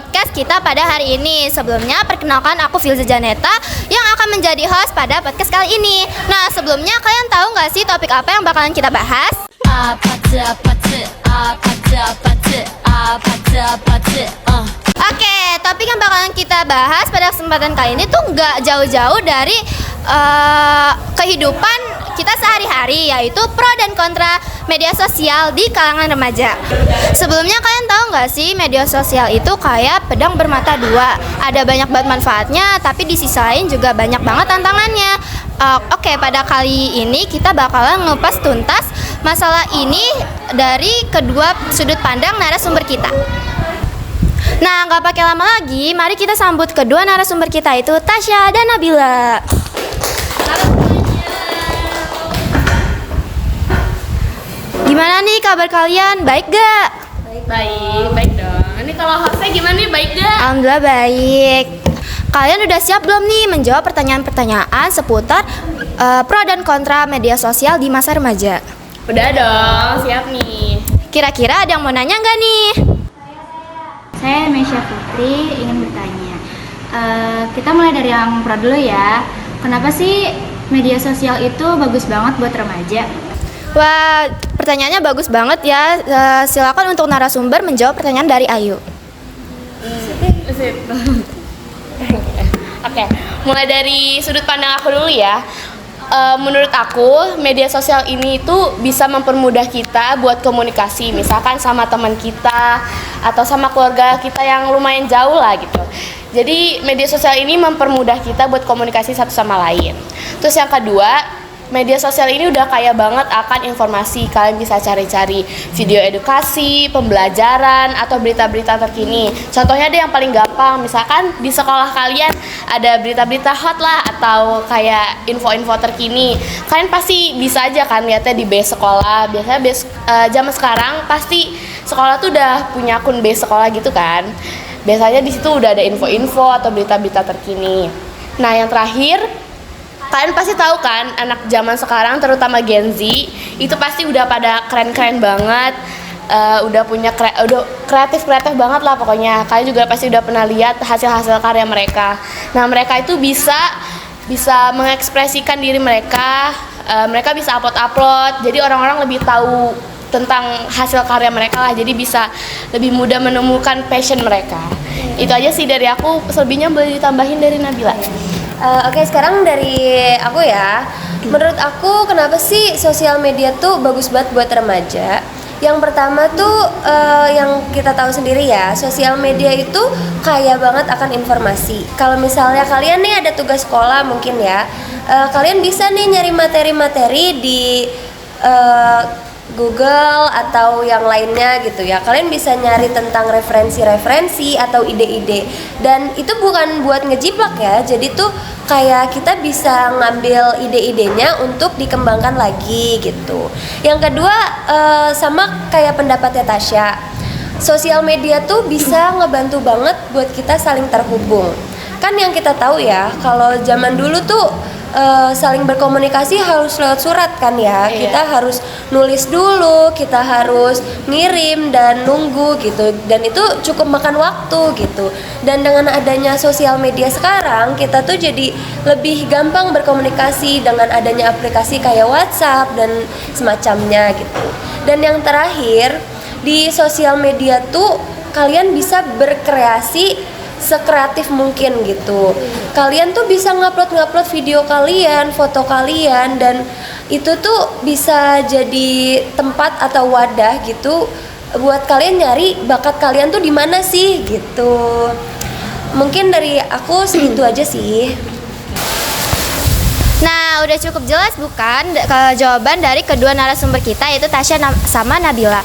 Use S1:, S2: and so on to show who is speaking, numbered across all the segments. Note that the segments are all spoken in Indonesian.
S1: podcast kita pada hari ini. Sebelumnya perkenalkan aku Filza Janeta yang akan menjadi host pada podcast kali ini. Nah, sebelumnya kalian tahu nggak sih topik apa yang bakalan kita bahas? Oke, topik yang bakalan kita bahas pada kesempatan kali ini tuh nggak jauh-jauh dari kehidupan kita sehari-hari, yaitu pro dan kontra media sosial di kalangan remaja. Sebelumnya kalian tahu nggak sih media sosial itu kayak pedang bermata dua. Ada banyak banget manfaatnya, tapi di sisi lain juga banyak banget tantangannya. Oke, pada kali ini kita bakalan ngupas tuntas masalah ini dari kedua sudut pandang narasumber kita. Nah, nggak pakai lama lagi, mari kita sambut kedua narasumber kita, itu Tasya dan Nabila. Gimana nih kabar kalian? Baik gak?
S2: Baik dong. Ini kalau hostnya gimana nih, baik gak?
S1: Alhamdulillah baik. Kalian udah siap belum nih menjawab pertanyaan-pertanyaan seputar pro dan kontra media sosial di masa remaja?
S2: Udah dong, siap nih.
S1: Kira-kira ada yang mau nanya nggak nih?
S3: Saya Mesya Putri, ingin bertanya. Kita mulai dari yang pro dulu ya. Kenapa sih media sosial itu bagus banget buat remaja?
S1: Wah, pertanyaannya bagus banget ya. Silakan untuk narasumber menjawab pertanyaan dari Ayu.
S2: Oke, mulai dari sudut pandang aku dulu ya. Menurut aku, media sosial ini tuh bisa mempermudah kita buat komunikasi, misalkan sama teman kita atau sama keluarga kita yang lumayan jauh lah gitu. Jadi media sosial ini mempermudah kita buat komunikasi satu sama lain. Terus yang kedua, media sosial ini udah kaya banget akan informasi. Kalian bisa cari-cari video edukasi, pembelajaran, atau berita-berita terkini. Contohnya deh yang paling gampang, misalkan di sekolah kalian ada berita-berita hot lah, atau kayak info-info terkini. Kalian pasti bisa aja kan lihatnya di base sekolah. Biasanya base zaman sekarang pasti sekolah tuh udah punya akun base sekolah gitu kan. Biasanya di situ udah ada info-info atau berita-berita terkini. Nah, yang terakhir, kalian pasti tahu kan, anak zaman sekarang terutama Gen Z itu pasti udah pada keren-keren banget, udah kreatif banget lah pokoknya. Kalian juga pasti udah pernah lihat hasil-hasil karya mereka. Nah, mereka itu bisa mengekspresikan diri mereka, mereka bisa upload. Jadi orang-orang lebih tahu tentang hasil karya mereka lah, jadi bisa lebih mudah menemukan passion mereka. Itu aja sih dari aku, selebihnya boleh ditambahin dari Nabila.
S4: Oke, sekarang dari aku ya. Menurut aku, kenapa sih sosial media tuh bagus banget buat remaja? Yang pertama tuh yang kita tahu sendiri ya, sosial media itu kaya banget akan informasi. Kalau misalnya kalian nih ada tugas sekolah mungkin ya, kalian bisa nih nyari materi-materi di Google atau yang lainnya gitu ya. Kalian bisa nyari tentang referensi-referensi atau ide-ide. Dan itu bukan buat ngejiplak ya. Jadi tuh kayak kita bisa ngambil ide-idenya untuk dikembangkan lagi gitu. Yang kedua, sama kayak pendapatnya Tasya, sosial media tuh bisa ngebantu banget buat kita saling terhubung. Kan yang kita tahu ya, kalau zaman dulu tuh saling berkomunikasi harus lewat surat kan ya.
S2: Iya.
S4: Kita harus nulis dulu, kita harus ngirim dan nunggu gitu, dan itu cukup makan waktu gitu. Dan dengan adanya sosial media sekarang, kita tuh jadi lebih gampang berkomunikasi dengan adanya aplikasi kayak WhatsApp dan semacamnya gitu. Dan yang terakhir, di sosial media tuh kalian bisa berkreasi sekreatif mungkin gitu. Kalian tuh bisa ngupload video kalian, foto kalian, dan itu tuh bisa jadi tempat atau wadah gitu buat kalian nyari bakat kalian tuh di mana sih gitu. Mungkin dari aku segitu aja sih.
S1: Nah, udah cukup jelas bukan jawaban dari kedua narasumber kita, yaitu Tasya sama Nabila.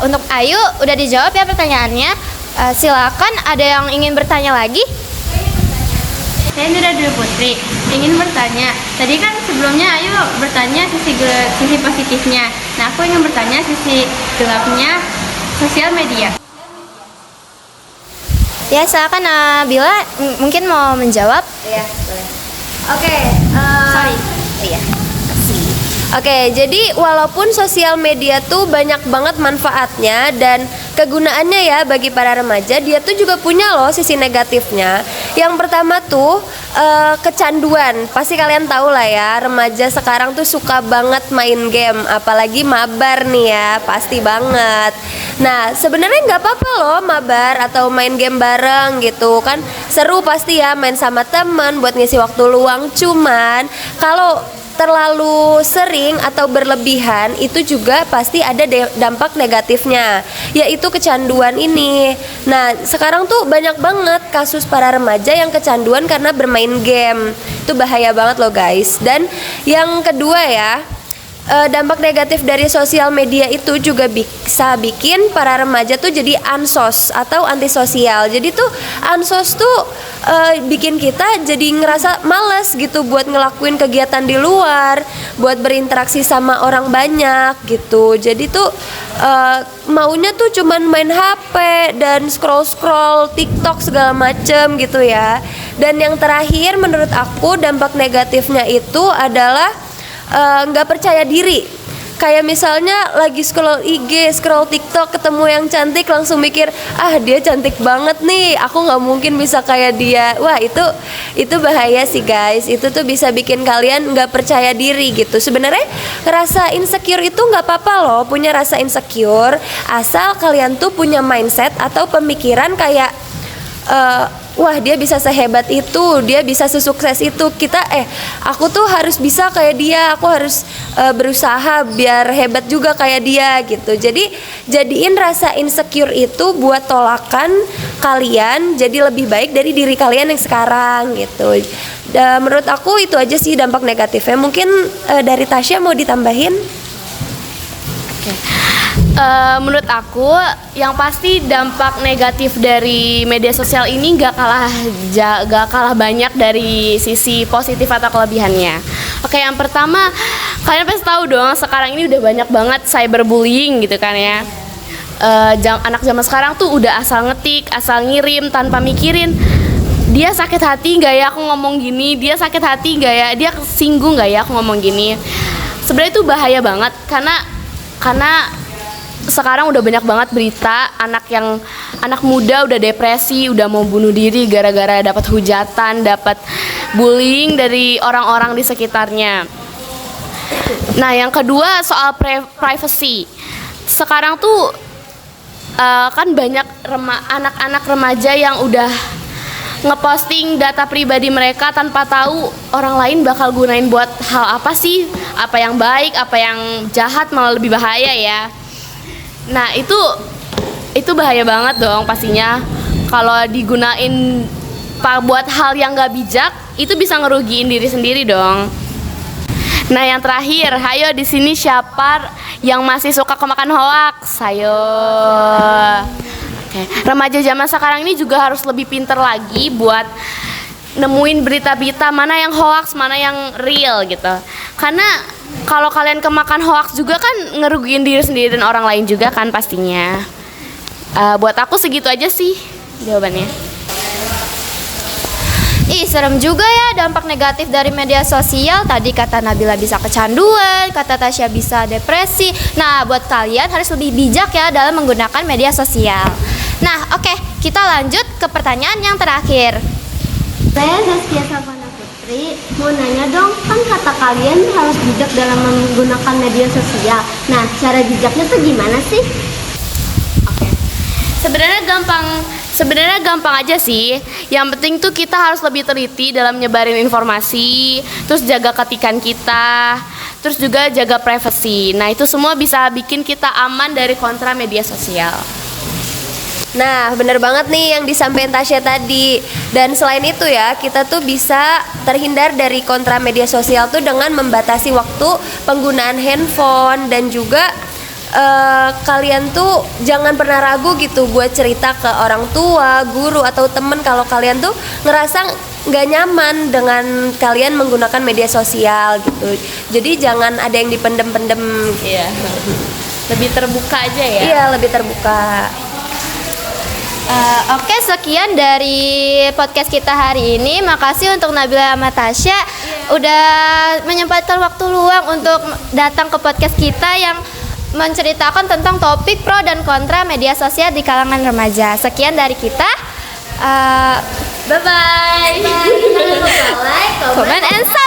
S1: Untuk Ayu udah dijawab ya pertanyaannya. Silakan, ada yang ingin bertanya lagi?
S3: Saya Nura Dwi Putri, ingin bertanya. Tadi kan sebelumnya Ayu bertanya sisi positifnya. Nah, aku ingin bertanya sisi gelapnya sosial media.
S1: Ya, silakan Nabila, mungkin mau menjawab.
S4: Iya, boleh. Oke,
S1: Sorry.
S4: iya. Kasih. Oke, jadi walaupun sosial media tuh banyak banget manfaatnya dan kegunaannya ya bagi para remaja, dia tuh juga punya loh sisi negatifnya. Yang pertama tuh kecanduan. Pasti kalian tahu lah ya, remaja sekarang tuh suka banget main game, apalagi mabar nih ya, pasti banget. Nah, sebenarnya nggak apa-apa loh mabar atau main game bareng gitu kan, seru pasti ya main sama teman buat ngisi waktu luang. Cuman kalau terlalu sering atau berlebihan itu juga pasti ada dampak negatifnya, yaitu kecanduan ini. Nah, sekarang tuh banyak banget kasus para remaja yang kecanduan karena bermain game. Itu bahaya banget loh guys. Dan yang kedua ya, dampak negatif dari sosial media itu juga bisa bikin para remaja tuh jadi ansos atau antisosial. Jadi tuh ansos tuh bikin kita jadi ngerasa males gitu buat ngelakuin kegiatan di luar, buat berinteraksi sama orang banyak gitu. Jadi tuh maunya tuh cuman main HP dan scroll-scroll TikTok segala macem gitu ya. Dan yang terakhir menurut aku dampak negatifnya itu adalah nggak percaya diri. Kayak misalnya lagi scroll IG, scroll TikTok, ketemu yang cantik langsung mikir, ah dia cantik banget nih, aku nggak mungkin bisa kayak dia. Wah, itu bahaya sih guys. Itu tuh bisa bikin kalian nggak percaya diri gitu. Sebenarnya rasa insecure itu nggak apa-apa loh, punya rasa insecure, asal kalian tuh punya mindset atau pemikiran kayak wah dia bisa sehebat itu, dia bisa sesukses itu. Aku tuh harus bisa kayak dia, aku harus berusaha biar hebat juga kayak dia gitu. Jadi jadiin rasa insecure itu buat tolakan kalian jadi lebih baik dari diri kalian yang sekarang gitu. Menurut aku itu aja sih dampak negatifnya. Mungkin dari Tasya mau ditambahin?
S2: Menurut aku yang pasti dampak negatif dari media sosial ini gak kalah banyak dari sisi positif atau kelebihannya. Oke, yang pertama kalian pasti tahu dong sekarang ini udah banyak banget cyberbullying gitu kan ya. Anak zaman sekarang tuh udah asal ngetik, asal ngirim tanpa mikirin dia sakit hati nggak ya aku ngomong gini, dia sakit hati nggak ya, dia singgung nggak ya aku ngomong gini. Sebenarnya itu bahaya banget karena sekarang udah banyak banget berita anak muda udah depresi, udah mau bunuh diri gara-gara dapat hujatan, dapat bullying dari orang-orang di sekitarnya. Nah, yang kedua soal privacy. Sekarang tuh kan banyak anak-anak remaja yang udah ngeposting data pribadi mereka tanpa tahu orang lain bakal gunain buat hal apa sih, apa yang baik, apa yang jahat, malah lebih bahaya ya. Nah, itu bahaya banget dong pastinya. Kalau digunain buat hal yang gak bijak, itu bisa ngerugiin diri sendiri dong. Nah, yang terakhir, hayo di sini siapa yang masih suka kemakan hoax? Hayo. Oke. Remaja zaman sekarang ini juga harus lebih pintar lagi buat nemuin berita-berita mana yang hoax, mana yang real gitu. Karena kalau kalian kemakan hoax juga kan ngerugiin diri sendiri dan orang lain juga kan pastinya. Buat aku segitu aja sih jawabannya.
S1: Ih, serem juga ya dampak negatif dari media sosial. Tadi kata Nabila bisa kecanduan, kata Tasya bisa depresi. Nah, buat kalian harus lebih bijak ya dalam menggunakan media sosial. Nah, oke, kita lanjut ke pertanyaan yang terakhir.
S3: Saya Zaskia Savana Putri, mau nanya dong, kan kata kalian harus bijak dalam menggunakan media sosial. Nah, cara bijaknya tuh gimana sih?
S2: Sebenarnya gampang aja sih. Yang penting tuh kita harus lebih teliti dalam nyebarin informasi, terus jaga ketikan kita, terus juga jaga privasi. Nah, itu semua bisa bikin kita aman dari kontra media sosial.
S4: Nah, bener banget nih yang disampaikan Tasya tadi. Dan selain itu ya, kita tuh bisa terhindar dari kontra media sosial tuh dengan membatasi waktu penggunaan handphone. Dan juga kalian tuh jangan pernah ragu gitu buat cerita ke orang tua, guru, atau temen kalau kalian tuh ngerasa nggak nyaman dengan kalian menggunakan media sosial gitu. Jadi jangan ada yang dipendem-pendem.
S2: Iya. Lebih terbuka aja ya.
S4: Iya, lebih terbuka.
S1: Oke, sekian dari podcast kita hari ini. Makasih untuk Nabila sama Tasya. udah menyempatkan waktu luang untuk datang ke podcast kita yang menceritakan tentang topik pro dan kontra media sosial di kalangan remaja. Sekian dari kita. Bye-bye. Jangan lupa like, comment, and subscribe.